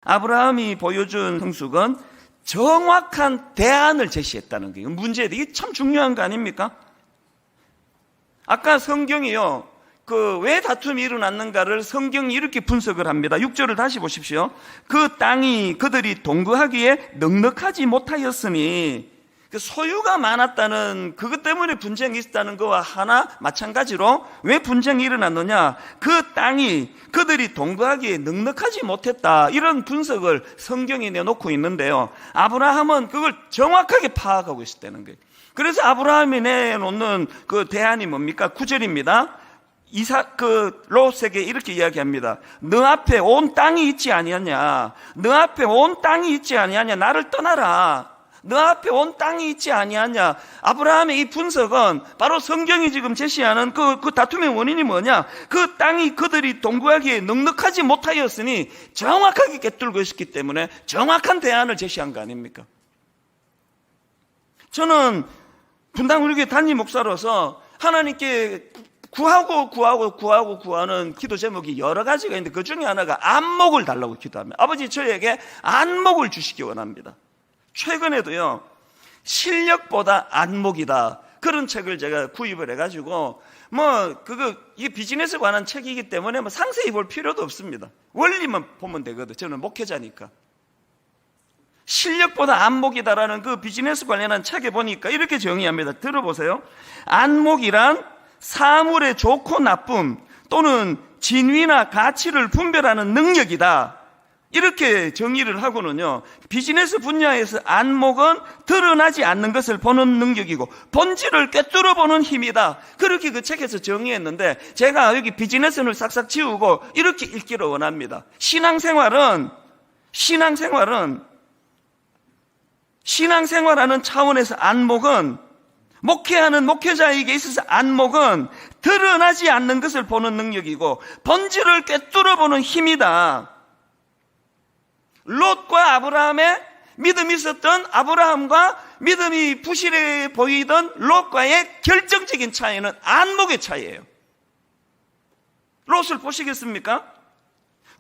아브라함이 보여준 형식은 정확한 대안을 제시했다는 거예요. 문제에 이게 참 중요한 거 아닙니까? 아까 성경이요, 왜 다툼이 일어났는가를 성경이 이렇게 분석을 합니다. 6절을 다시 보십시오. 그 땅이 그들이 동거하기에 넉넉하지 못하였으니, 소유가 많았다는 그것 때문에 분쟁이 있었다는 거와 하나 마찬가지로 왜 분쟁이 일어났느냐, 그 땅이 그들이 동거하기에 넉넉하지 못했다, 이런 분석을 성경이 내놓고 있는데요, 아브라함은 그걸 정확하게 파악하고 있었다는 거예요. 그래서 아브라함이 내놓는 그 대안이 뭡니까? 9절입니다. 롯에게 이렇게 이야기합니다. 너 앞에 온 땅이 있지 아니하냐? 너 앞에 온 땅이 있지 아니하냐? 나를 떠나라. 너 앞에 온 땅이 있지 아니하냐? 아브라함의 이 분석은 바로 성경이 지금 제시하는 그 다툼의 원인이 뭐냐? 그 땅이 그들이 동거하기에 넉넉하지 못하였으니 정확하게 꿰뚫고 있었기 때문에 정확한 대안을 제시한 거 아닙니까? 저는 분당 우리 교회 담임 목사로서 하나님께 구하는 기도 제목이 여러 가지가 있는데 그 중에 하나가 안목을 달라고 기도합니다. 아버지, 저에게 안목을 주시기 원합니다. 최근에도요, 실력보다 안목이다, 그런 책을 제가 구입을 해가지고 이 비즈니스에 관한 책이기 때문에 상세히 볼 필요도 없습니다. 원리만 보면 되거든. 저는 목회자니까. 실력보다 안목이다라는 그 비즈니스 관련한 책에 보니까 이렇게 정의합니다. 들어보세요. 안목이란 사물의 좋고 나쁨 또는 진위나 가치를 분별하는 능력이다, 이렇게 정의를 하고는요, 비즈니스 분야에서 안목은 드러나지 않는 것을 보는 능력이고 본질을 꿰뚫어 보는 힘이다, 그렇게 그 책에서 정의했는데, 제가 여기 비즈니스를 싹싹 지우고 이렇게 읽기를 원합니다. 신앙생활하는 차원에서 안목은, 목회하는 목회자에게 있어서 안목은 드러나지 않는 것을 보는 능력이고 본질을 꿰뚫어 보는 힘이다. 롯과 아브라함의 믿음이 있었던 아브라함과 믿음이 부실해 보이던 롯과의 결정적인 차이는 안목의 차이예요. 롯을 보시겠습니까?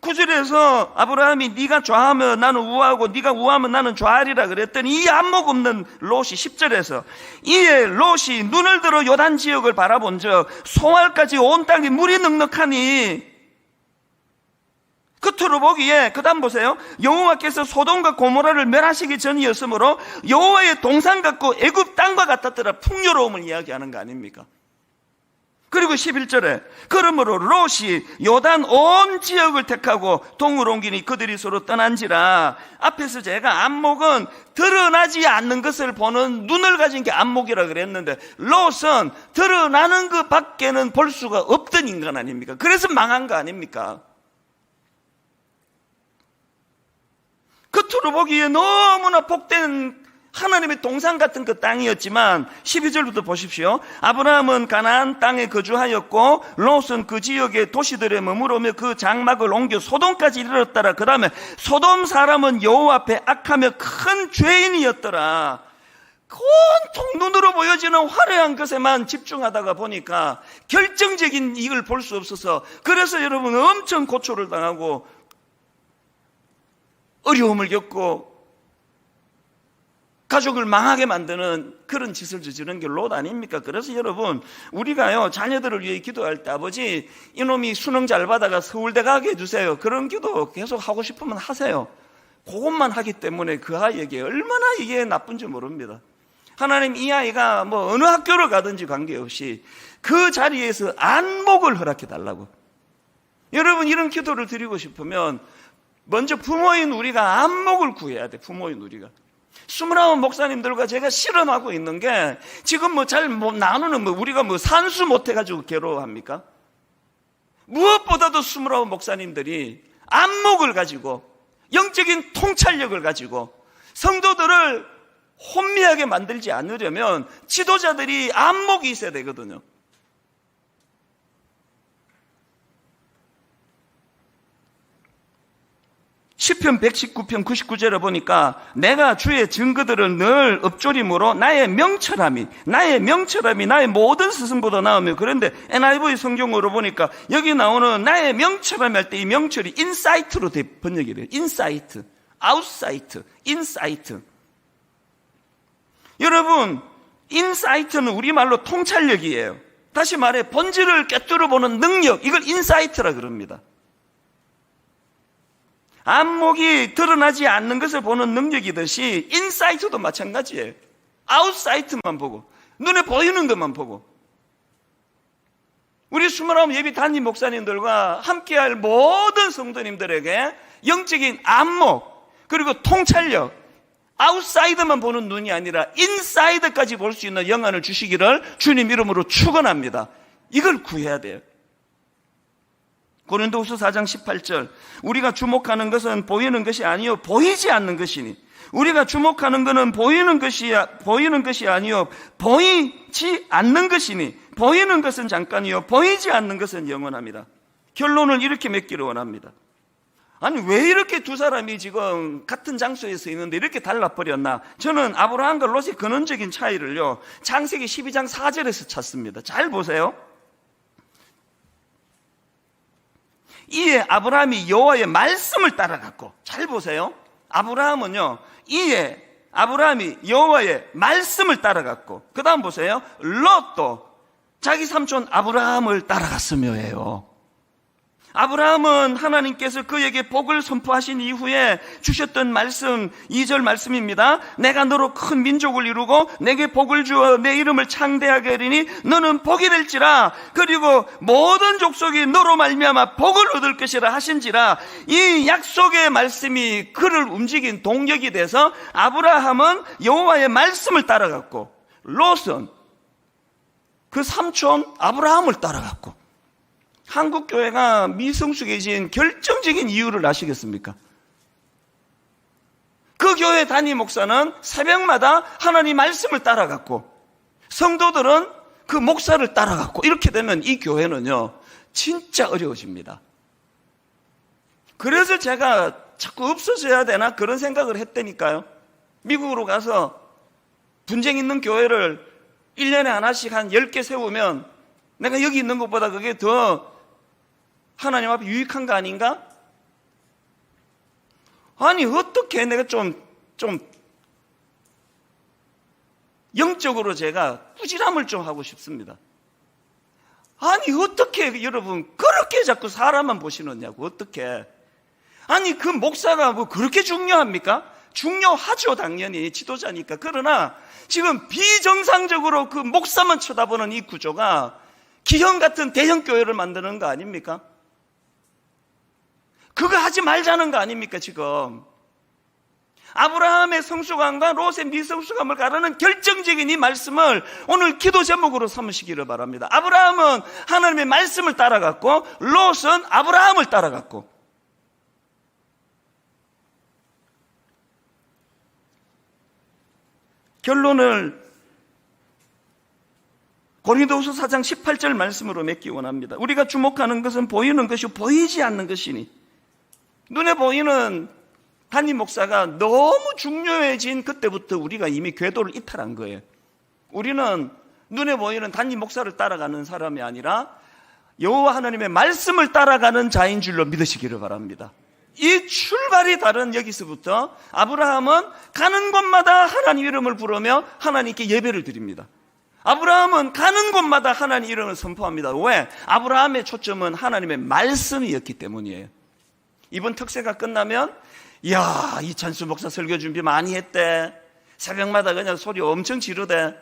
9절에서 아브라함이 네가 좌하면 나는 우하고 네가 우하면 나는 좌하리라 그랬더니 이 안목 없는 롯이 10절에서 이에 롯이 눈을 들어 요단 지역을 바라본즉 송알까지 온 땅이 물이 넉넉하니, 끝으로 보기에, 그 다음 보세요. 여호와께서 소돔과 고모라를 멸하시기 전이었으므로 여호와의 동산 같고 애굽 땅과 같았더라, 풍요로움을 이야기하는 거 아닙니까? 그리고 11절에 그러므로 롯이 요단 온 지역을 택하고 동으로 옮기니 그들이 서로 떠난지라. 앞에서 제가 안목은 드러나지 않는 것을 보는 눈을 가진 게 안목이라 그랬는데, 롯은 드러나는 것 밖에는 볼 수가 없던 인간 아닙니까? 그래서 망한 거 아닙니까? 겉으로 보기에 너무나 복된 하나님의 동산 같은 그 땅이었지만 12절부터 보십시오. 아브라함은 가나안 땅에 거주하였고 롯은 그 지역의 도시들에 머무르며 그 장막을 옮겨 소돔까지 이르렀더라. 그 다음에 소돔 사람은 여호와 앞에 악하며 큰 죄인이었더라. 온통 눈으로 보여지는 화려한 것에만 집중하다가 보니까 결정적인 이익을 볼 수 없어서, 그래서 여러분 엄청 고초를 당하고 어려움을 겪고 가족을 망하게 만드는 그런 짓을 저지른 게 롯 아닙니까? 그래서 여러분, 우리가요, 자녀들을 위해 기도할 때 아버지 이놈이 수능 잘 받아가 서울대 가게 해주세요, 그런 기도 계속 하고 싶으면 하세요. 그것만 하기 때문에 그 아이에게 얼마나 이게 나쁜지 모릅니다. 하나님 이 아이가 어느 학교를 가든지 관계없이 그 자리에서 안목을 허락해 달라고. 여러분, 이런 기도를 드리고 싶으면 먼저 부모인 우리가 안목을 구해야 돼. 부모인 우리가. 29 목사님들과 제가 실험하고 있는 게, 지금 잘 나누는 우리가 산수 못해가지고 괴로워합니까? 무엇보다도 29 목사님들이 안목을 가지고, 영적인 통찰력을 가지고 성도들을 혼미하게 만들지 않으려면 지도자들이 안목이 있어야 되거든요. 시편 119편 99절에 보니까 내가 주의 증거들을 늘 읊조림으로 나의 명철함이 나의 모든 스승보다 나으며, 그런데 NIV 성경으로 보니까 여기 나오는 나의 명철함이 할 때 이 명철이 인사이트로 번역이 돼요. 인사이트, 아웃사이트, 인사이트. 여러분, 인사이트는 우리말로 통찰력이에요. 다시 말해 본질을 꿰뚫어 보는 능력, 이걸 인사이트라 그럽니다. 안목이 드러나지 않는 것을 보는 능력이듯이 인사이트도 마찬가지예요. 아웃사이트만 보고, 눈에 보이는 것만 보고. 우리 29 예비 담임 목사님들과 함께할 모든 성도님들에게 영적인 안목, 그리고 통찰력, 아웃사이드만 보는 눈이 아니라 인사이드까지 볼 수 있는 영안을 주시기를 주님 이름으로 축원합니다. 이걸 구해야 돼요. 고린도후서 4장 18절, 우리가 주목하는 것은 보이는 것이 아니요 보이지 않는 것이니, 우리가 주목하는 것은 보이는 것이 아니요 보이지 않는 것이니, 보이는 것은 잠깐이요 보이지 않는 것은 영원합니다. 결론을 이렇게 맺기를 원합니다. 아니, 왜 이렇게 두 사람이 지금 같은 장소에서 있는데 이렇게 달라버렸나? 저는 아브라함과 롯의 근원적인 차이를요, 창세기 12장 4절에서 찾습니다. 잘 보세요. 이에 아브라함이 여호와의 말씀을 따라갔고, 잘 보세요. 아브라함이 여호와의 말씀을 따라갔고, 그 다음 보세요. 롯도 자기 삼촌 아브라함을 따라갔으며예요. 아브라함은 하나님께서 그에게 복을 선포하신 이후에 주셨던 말씀, 2절 말씀입니다. 내가 너로 큰 민족을 이루고 내게 복을 주어 내 이름을 창대하게 하리니 너는 복이 될지라, 그리고 모든 족속이 너로 말미암아 복을 얻을 것이라 하신지라. 이 약속의 말씀이 그를 움직인 동력이 돼서 아브라함은 여호와의 말씀을 따라갔고, 롯은 그 삼촌 아브라함을 따라갔고. 한국교회가 미성숙해진 결정적인 이유를 아시겠습니까? 그 교회 담임 목사는 새벽마다 하나님 말씀을 따라갔고, 성도들은 그 목사를 따라갔고, 이렇게 되면 이 교회는요 진짜 어려워집니다. 그래서 제가 자꾸 없어져야 되나 그런 생각을 했다니까요. 미국으로 가서 분쟁 있는 교회를 1년에 하나씩 한 10개 세우면 내가 여기 있는 것보다 그게 더 하나님 앞에 유익한 거 아닌가? 아니, 어떻게 내가 좀 영적으로 제가 꾸지람을 좀 하고 싶습니다. 아니, 어떻게 여러분 그렇게 자꾸 사람만 보시느냐고, 어떻게? 아니, 그 목사가 뭐 그렇게 중요합니까? 중요하죠, 당연히 지도자니까. 그러나 지금 비정상적으로 그 목사만 쳐다보는 이 구조가 기형 같은 대형 교회를 만드는 거 아닙니까? 그거 하지 말자는 거 아닙니까, 지금? 아브라함의 성숙함과 롯의 미성숙함을 가르는 결정적인 이 말씀을 오늘 기도 제목으로 삼으시기를 바랍니다. 아브라함은 하나님의 말씀을 따라갔고, 롯은 아브라함을 따라갔고. 결론을 고린도후서 4장 18절 말씀으로 맺기 원합니다. 우리가 주목하는 것은 보이는 것이 보이지 않는 것이니, 눈에 보이는 담임 목사가 너무 중요해진 그때부터 우리가 이미 궤도를 이탈한 거예요. 우리는 눈에 보이는 담임 목사를 따라가는 사람이 아니라 여호와 하나님의 말씀을 따라가는 자인 줄로 믿으시기를 바랍니다. 이 출발이 다른 여기서부터 아브라함은 가는 곳마다 하나님 이름을 부르며 하나님께 예배를 드립니다. 아브라함은 가는 곳마다 하나님 이름을 선포합니다. 왜? 아브라함의 초점은 하나님의 말씀이었기 때문이에요. 이번 특세가 끝나면 이야, 이찬수 목사 설교 준비 많이 했대, 새벽마다 그냥 소리 엄청 지르대,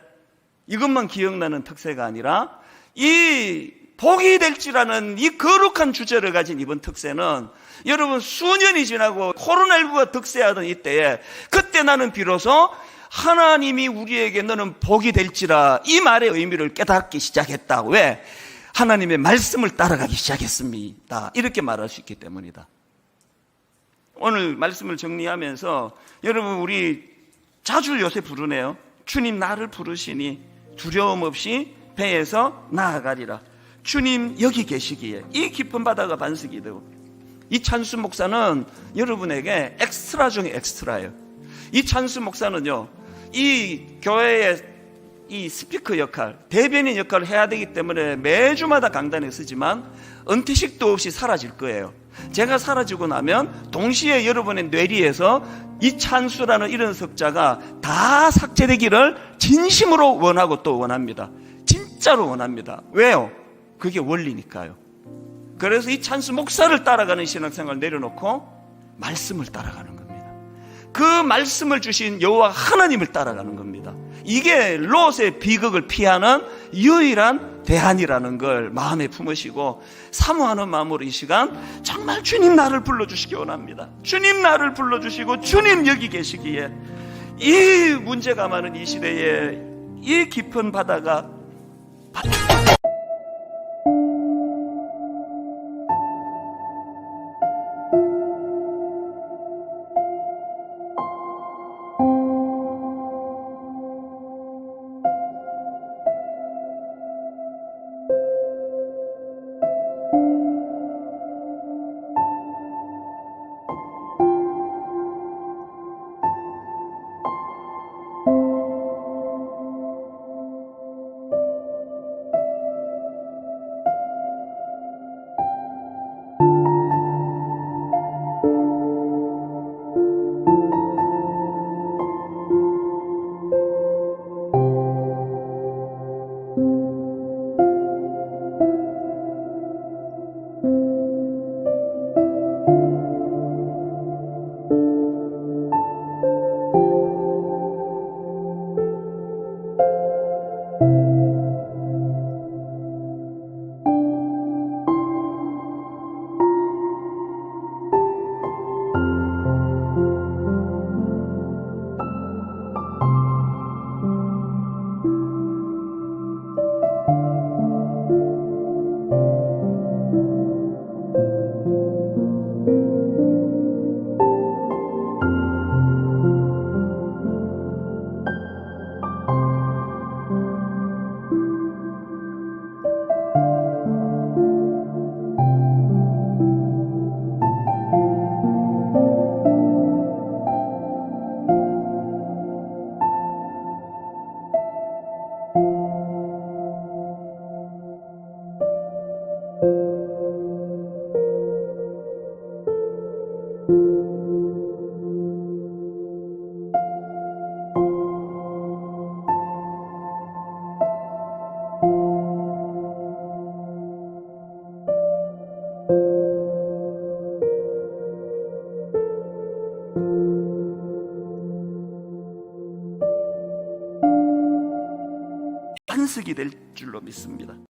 이것만 기억나는 특세가 아니라 이 복이 될지라는 이 거룩한 주제를 가진 이번 특세는 여러분 수년이 지나고 코로나19가 득세하던 이때에 그때 나는 비로소 하나님이 우리에게 너는 복이 될지라 이 말의 의미를 깨닫기 시작했다. 왜? 하나님의 말씀을 따라가기 시작했습니다. 이렇게 말할 수 있기 때문이다. 오늘 말씀을 정리하면서 여러분, 우리 자주 요새 부르네요. 주님 나를 부르시니 두려움 없이 배에서 나아가리라. 주님 여기 계시기에 이 깊은 바다가 반석이 되고 이 찬수 목사는 여러분에게 엑스트라 중에 엑스트라예요. 이 찬수 목사는요, 이 교회의 이 스피커 역할, 대변인 역할을 해야 되기 때문에 매주마다 강단에 서지만 은퇴식도 없이 사라질 거예요. 제가 사라지고 나면 동시에 여러분의 뇌리에서 이 찬수라는 이런 석자가 다 삭제되기를 진심으로 원하고 또 원합니다. 진짜로 원합니다. 왜요? 그게 원리니까요. 그래서 이 찬수 목사를 따라가는 신앙생활을 내려놓고 말씀을 따라가는 겁니다. 그 말씀을 주신 여호와 하나님을 따라가는 겁니다. 이게 롯의 비극을 피하는 유일한 대안이라는 걸 마음에 품으시고 사모하는 마음으로 이 시간 정말 주님 나를 불러주시기 원합니다. 주님 나를 불러주시고 주님 여기 계시기에 이 문제가 많은 이 시대에 이 깊은 바다가 반석이 될 줄로 믿습니다.